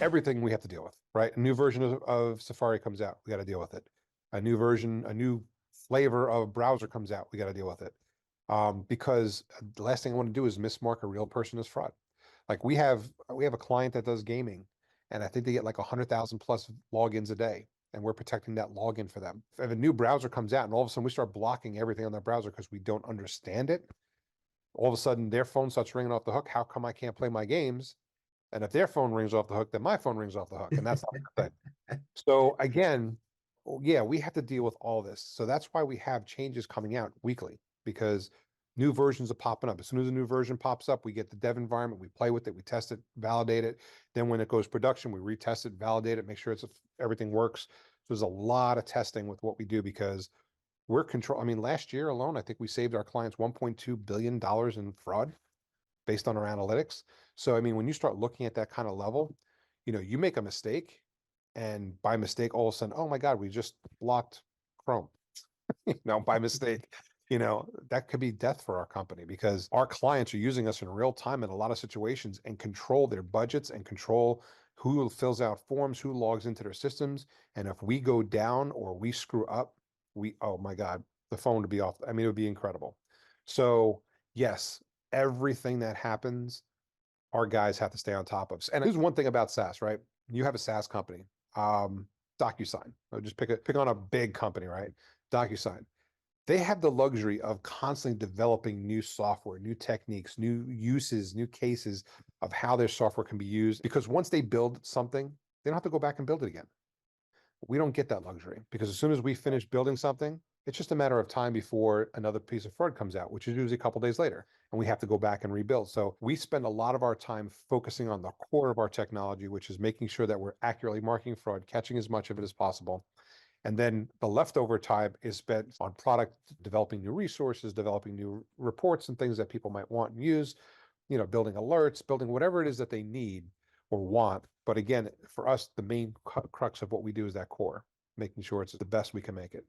everything we have to deal with, right? A new version of Safari comes out, we got to deal with it. A new version, a new flavor of browser comes out, we got to deal with it. Because the last thing I want to do is mismark a real person as fraud. Like we have a client that does gaming, and I think they get like 100,000 plus logins a day, and we're protecting that login for them. If a new browser comes out and all of a sudden we start blocking everything on that browser because we don't understand it, all of a sudden their phone starts ringing off the hook. How come I can't play my games? And if their phone rings off the hook, then my phone rings off the hook, and that's not a good thing. So again, yeah, we have to deal with all this. So that's why we have changes coming out weekly, because new versions are popping up. As soon as a new version pops up, we get the dev environment, we play with it, we test it, validate it. Then when it goes production, we retest it, validate it, make sure everything works. So there's a lot of testing with what we do, because I mean, last year alone, I think we saved our clients $1.2 billion in fraud based on our analytics. So, I mean, when you start looking at that kind of level, you make a mistake, and by mistake, all of a sudden, oh my God, we just blocked Chrome, by mistake. That could be death for our company, because our clients are using us in real time in a lot of situations and control their budgets and control who fills out forms, who logs into their systems. And if we go down or we screw up, oh my God, the phone would be off. I mean, it would be incredible. So yes, everything that happens, our guys have to stay on top of. And there's one thing about SaaS, right? You have a SaaS company, DocuSign. I'll just pick on a big company, right? DocuSign. They have the luxury of constantly developing new software, new techniques, new uses, new cases of how their software can be used. Because once they build something, they don't have to go back and build it again. We don't get that luxury, because as soon as we finish building something, it's just a matter of time before another piece of fraud comes out, which is usually a couple days later, and we have to go back and rebuild. So we spend a lot of our time focusing on the core of our technology, which is making sure that we're accurately marking fraud, catching as much of it as possible. And then the leftover time is spent on product, developing new resources, developing new reports and things that people might want and use, building alerts, building whatever it is that they need or want. But again, for us, the main crux of what we do is that core, making sure it's the best we can make it.